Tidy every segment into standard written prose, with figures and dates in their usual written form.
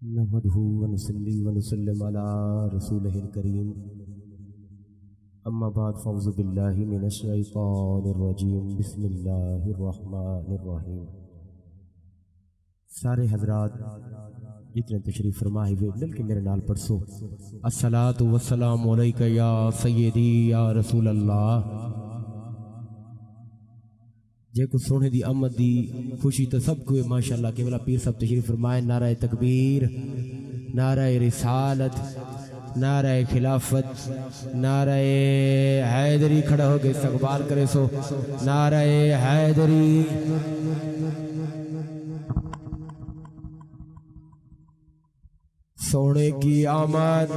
نحمدہ ونصلی ونسلم علی رسولہ الکریم اما بعد فاعوذ باللہ من الشیطان الرجیم بسم اللہ الرحمن الرحیم۔ سارے حضرات جتنے تشریف فرما ہوئے مل کے میرے نال پڑھسو الصلاۃ والسلام علیکہ یا سیدی یا رسول اللہ۔ جے کو سونے دی آمد دی خوشی تو سب کو ماشاءاللہ کہ بلا پیر صاحب تشریف فرمائے، نعرہ تکبیر، نعرہ رسالت، نعرہ خلافت، نعرہ حیدری، کھڑا ہو کے استقبال کرے سو نعرہ حیدری۔ سونے کی آمد،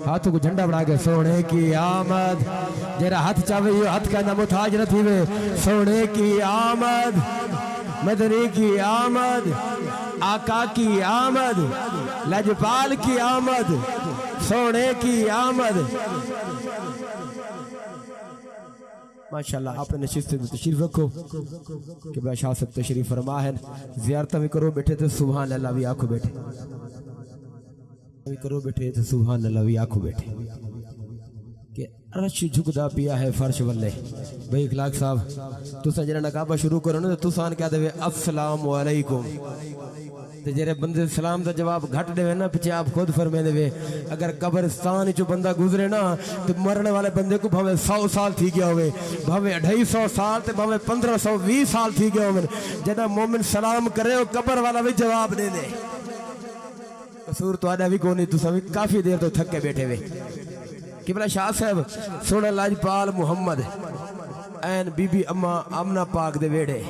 ہاتھوں کو جھنڈا بڑھا کے سونے کی آمد، جیرا ہاتھ چاہوے یہ ہاتھ کا نام تھاج نہ تھیوے، سونے کی آمد، مدنی کی آمد، آقا کی آمد، لجپال کی آمد، سونے کی آمد۔ ماشاءاللہ آپ نے نشست میں تشریف رکھو کہ بھائی شاہ صاحب تشریف فرما ہے، زیارتہ بھی کرو بیٹھے تو سبحان اللہ بھی آنکھوں بیٹھے، کرو بیٹھے تو سبحان اللہ بھی آنکھوں بیٹھے کہ عرش جھکدا پیا ہے فرش والے۔ بھائی اخلاق صاحب تساں جنہاں نقابہ شروع کرو نا تو تساں کیا دے السلام علیکم، تے جڑے بندے سلام دا جواب گھٹ دے نا پچھے آپ خود فرمے دے اگر قبرستان چو بندہ گزرے نا تو مرنے والے بندے کو بھاوے 100 سال تھی گیا ہوئے، بھاوے 250 سال تے بھاوے 1520 سال تھی گیا ہوئے، جنہاں مومن سلام کرے وہ قبر والا بھی جواب دے دے۔ قصور تو آدھا بھی کونی، تو سبھی کافی دیر تو تھک کے بیٹھے ہوئے کہ بلا شاہ صاحب سونا لاجپال محمد این بی بی اما امنہ پاک دے ویڑے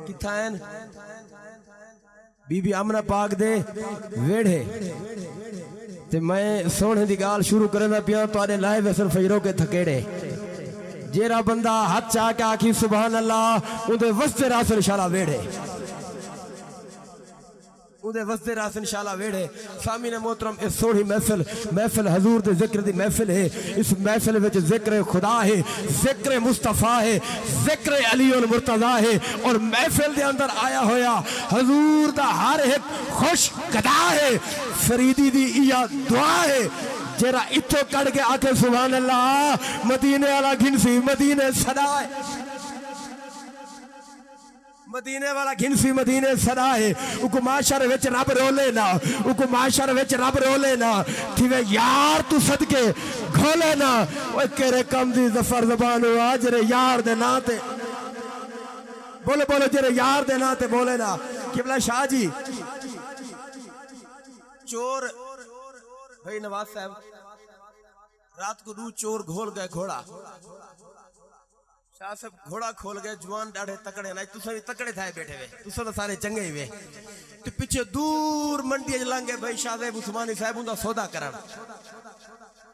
کتھا این بی بی امنہ پاک دے ویڑے تے میں سونے دی گال شروع کرنا پیا تو آدھے لائے ویسن فجروں کے تھکیڑے، جیرا بندہ ہاتھ چاہ کے آکھی سبحان اللہ اندھے وسط راس انشاءاللہ ویڑے، اندھے وسط راس انشاءاللہ ویڑے۔ سامین محترم اس سوڑی محفل حضور دے ذکر دی محفل ہے، اس محفل وچ ذکر خدا ہے، ذکر مصطفیٰ ہے، ذکر علی المرتضیٰ ہے، اور محفل دے اندر آیا ہویا حضور دا ہر ایک خوش قدا ہے، فریدی دی ایا دعا ہے، جیرا اتھو کڑ کے آکے سبحان اللہ مدینے والا گھنسی مدینے صدا ہے، مدینے والا گھنسی مدینے صدا ہے۔ اکو معاشر وچ رب رولے نا، اکو معاشر وچ رب رولے نا، تھیوے یار تو صدقے گھولے نا، اوہ کیرے کم دی زفر زبان ہوا جرے یار دے ناتے بولے بولے جرے یار دے ناتے بولے نا۔ قبلہ شاہ جی چور بھائی نواز صاحب رات کو دو چور گھول گئے گھوڑا، شاہ صاحب گھوڑا کھول گئے، جوان ڈاڑے تکڑے نائی، تُسا بھی تکڑے تھائے بیٹھے ہوئے، تُسا سارے چنگے ہوئے، تو پیچھے دور منڈی لنگے بھائی شاہ صاحب عثمانی صاحب اندھا سودا کرن،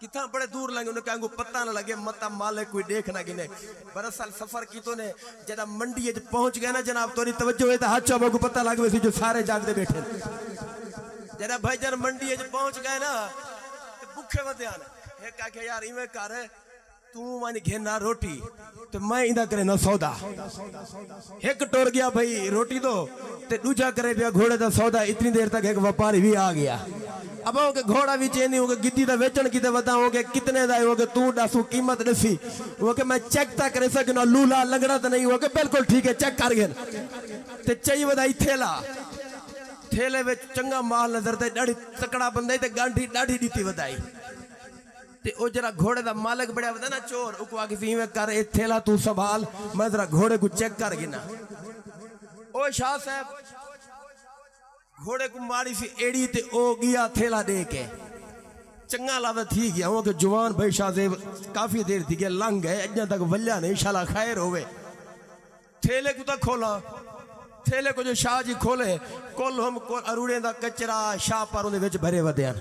کتنا بڑے دور لنگے انہیں کہیں گو پتہ نہ لگے مطا مالک کوئی دیکھنا گنے۔ برسال سفر کی تو نے جدہ منڈی پہنچ گئے نا جناب توری توجہ ہوئے تھا ہاتھ چوبہ کو پتہ لگے سی جو سارے جاگ دے بیٹھے، جدہ بھائی جن منڈی پہنچ گئے نا بکھے ودے آنا، ایک کہا کہ یار ایمیں کار ہے تو مانی گھینا روٹی تو میں اندھا کرے نا سودا، ایک ٹور گیا بھائی روٹی دو تے دوجہ کرے بیا گھوڑے دا سودا، اتنی دیر تک ایک وپاری بھی آ گیا۔ اب ہوں کہ گھوڑا بھی چینی ہوں کہ گدی دا ویچن کی تے ودا ہوں کہ کتنے دا ہوں کہ تو ڈاسو قیمت نسی ہوں کہ میں چیک تا کرے سکنا لولا لنگڑا تا نہیں ہوں کہ بالکل ٹھیک ہے چیک کر گئن تے چاہی ودائی تھیلا، تھیلے ویچ چنگا مال نظر تے ڈاڑی تکڑا بندائی تے گانٹھی ڈاڑی دیتی ودائی تے او جرا گھوڑے دا مالک بڑیا ودا نا چور اکو آگی سی میں کر اے تھیلا تو سنبھال میں ذرا گھوڑے کو چیک کر گنا۔ او شاہ صاحب گھوڑے کو ماری سی ایڑی تے او گیا تھیلا دے کے چنگا لاوہ تھی گیا ہوں کہ جوان بھائی شاہ صاحب کافی دیر تھی گیا لنگ گئے اجنہ تک ولیہ نہیں انشاءاللہ خیر ہوئے، تھیلے کو تا کھولا، تھیلے کو جو شاہ جی کھولے کل ہم اروڑیں دا کچرا شاہ پاروں دے وچ بھرے ودیاں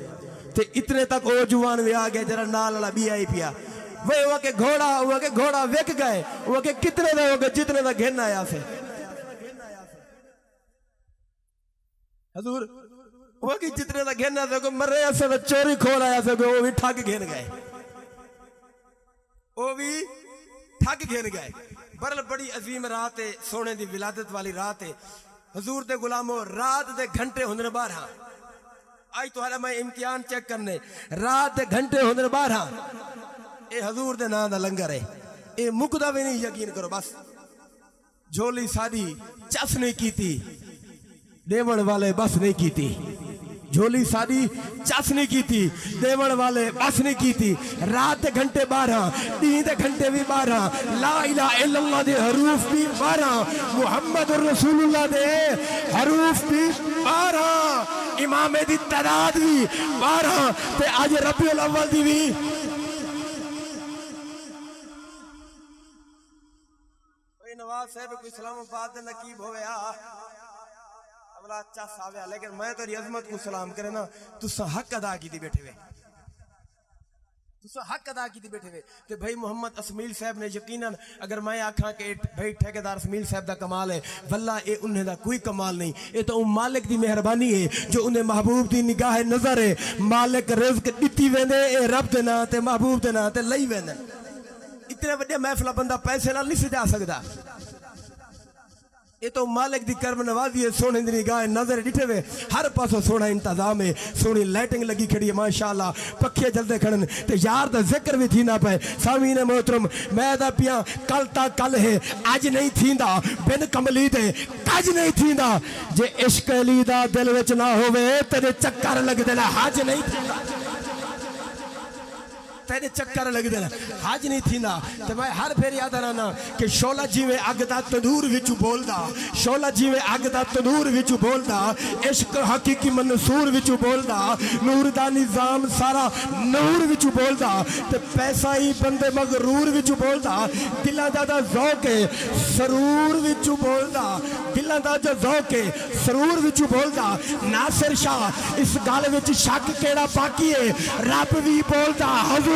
تے اتنے تک او جوان بھی آگئے جرا نالا بھی آئی پیا، وہ کہ گھوڑا ویک گئے، وہ کہ کتنے دا ہو گئے جتنے دا گھن آیا سے حضور، وہ کہ جتنے دا گھن آیا سے مر رہے سے چوری کھول آیا سے وہ بھی ٹھاک گھن گئے، وہ بھی ٹھاک گھن گئے۔ برل بڑی عظیم رات ہے، سونے دی ولادت والی رات ہے، حضور دے غلاموں رات دے گھنٹے ہندن بارہاں آئی تو حالا میں امتحان چیک کرنے رات گھنٹے ہوندر 12 اے حضور دے نام دا لنگر ہے اے مکدہ بھی نہیں یقین کرو بس جھولی سادی چس نہیں کی تھی دیوڑ والے بس نہیں کی تھی جھولی سادی چس نہیں کی تھی دیوڑ والے بس نہیں کی تھی رات گھنٹے 12 دین گھنٹے بھی 12 لا الہ الا اللہ دے حروف بھی 12 محمد رسول اللہ دے حروف بھی 12 امام دی تعداد بھی 12 تے آج ربیع الاول دی بھی نواز صاحب کوئی سلام آباد دے نقیب ہویا اولا چاس آویا لیکن میں تو عظمت کو سلام کرے نا تسا حق ادا کی دی بیٹھے ہوئے تسا حق ادا کی دی بیٹھے ہوئے تے بھائی محمد اسمیل صاحب نے یقیناً اگر میں آکھاں کہ بھائی ٹھیکیدار اسمیل صاحب دا کمال ہے واللہ اے انہیں دا کوئی کمال نہیں اے تو مالک دی مہربانی ہے جو انہیں محبوب دی نگاہ نظر ہے مالک رزق دیتی ویندے اے رب دے نا تے محبوب دے نا تے لئی ویندے اتنے بڑے محفلہ بندہ پیسے نہ نہیں سجا سکتا یہ تو مالک دی کرم نوازی ہے سونے دی نگاہ نظر ڈٹھے ہوئے ہر پاسوں سونا انتظام ہے سونی لائٹنگ لگی کھڑی ہے ماشاءاللہ پکھے جلدے کھڑن تے یار دا ذکر بھی تھی نہ پائے سامعین محترم میں دا پیاں کل تا کل ہے آج نہیں تھیندا بن کملی دے کج نہیں تھیندا جے عشق علی دا دل وچ نہ ہوئے تیرے چکر لگ دینا حج نہیں تھیندا تیرے چکر لگ دینا حج نہیں تھینا تو میں ہر پھر یاد آنا کہ شولہ جی میں اگدہ تنور وچو بول دا شولہ جی میں اگدہ تنور وچو بول دا عشق حقیقی منصور وچو بول دا نور دا نظام سارا نور وچو بول دا تو پیسہ ہی بندے مغرور وچو بول دا دلہ دا دا ذوق سرور وچو بول دا دلہ دا دا ذوق سرور وچو بول دا ناصر شاہ اس گال وچ شک کیڑا پاکی ہے رب بھی بول دا حضور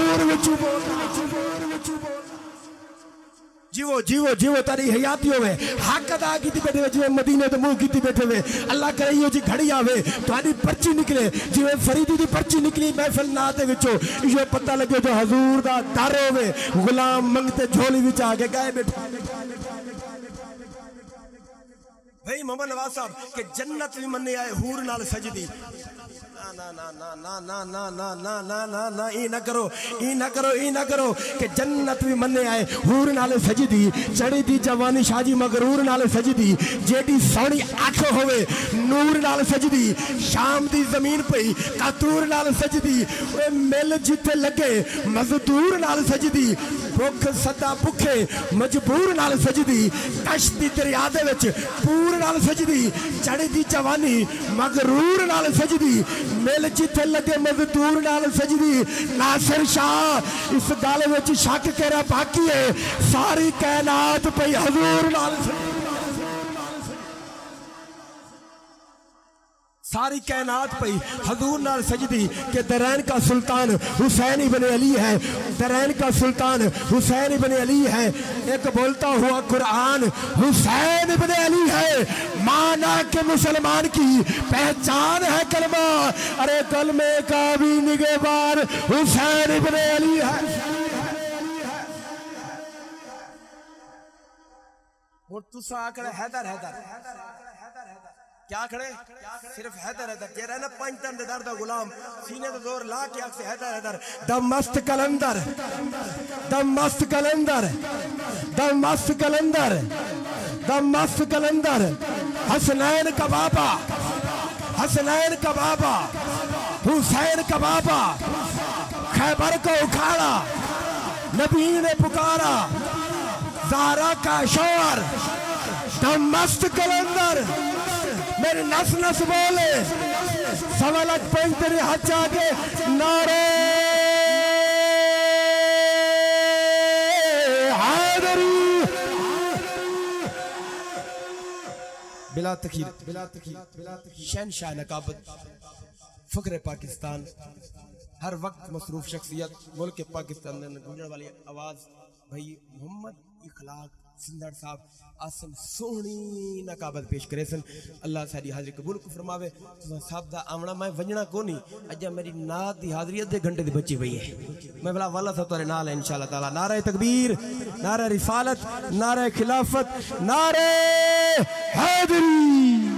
جیو تاری حیاتی ہوئے حق ادا کی تھی بیٹھے ہوئے جیوے مدینے تو منہ کی تھی بیٹھے ہوئے اللہ کرے یہ جی گھڑی آوے تو آنی پرچی نکلے جیوے فریدی دی پرچی نکلی محفل ناتے وچو یہ پتہ لگے جو حضور دا دار ہوئے غلام منگتے جھولی وچ آگے گئے بیٹھے بھئی محمد نواز صاحب کہ جنت بھی مننے آئے حور نال سجدی ای نہ کرو کہ جنت بھی مننے آئے حور نال سجدی چڑی دی جوانی شاجی مغرور نال سجدی جیڑی سونی آنکھ ہوئے نور نال سجدی شام دی زمین پئی قطور نال سجدی مل جتے لگے مزدور نال سجدی بھوک صدا بھکھے مجبور نال سجدی کشتی دریا دے وچ پور نال سجدی چڑی دی جوانی مغرور نال سجدی مل جتے لگے مزدور نال سجدی ناصر شاہ اس گالے وچ شک کرا باقی ہے ساری کائنات پہ حضور نال سجدی ساری کائنات پہ حضور نال سجدی کہ درین کا سلطان حسین ابن علی ہے درین کا سلطان حسین ابن علی ہے ایک بولتا ہوا قرآن حسین ابن علی ہے مانا کہ مسلمان کی پہچان ہے کلمہ ارے کلمے کا بھی نگہبان حسین ابن علی ہے اور تسا آکڑے حیدر کیا کھڑے صرف حیدر جے رہنا پنجتن دے درد غلام سینے تو زور لا کے آگ سے حیدر دمست کلندر دمست کلندر دمست کلندر دمست کلندر حسنین کا بابا حسنین کا بابا حسین کا بابا خیبر کو اکھاڑا نبی نے پکارا زہرا کا شور دمست کلندر میرے نس نس بولے سوالت پہنچ تیرے ہاتھ آگے نعرے حیدری بلا تخیر شہنشاہ نقابت فخر پاکستان ہر وقت مصروف شخصیت ملک پاکستان میں گونجنے والی آواز بھائی محمد اخلاق سندھڑ صاحب آسن سونی نقابت پیش کرے سن اللہ ساری حاضری قبول کو فرماوے صاحب دا آمنا میں ونجنا کو نہیں اجا میری نات دی حاضری ادھے گھنٹے دی بچی ہوئی ہے میں بلا والا صاحب تورے نال ہے انشاءاللہ تعالی نعرہ تکبیر نعرہ رسالت نعرہ خلافت نعرہ حیدری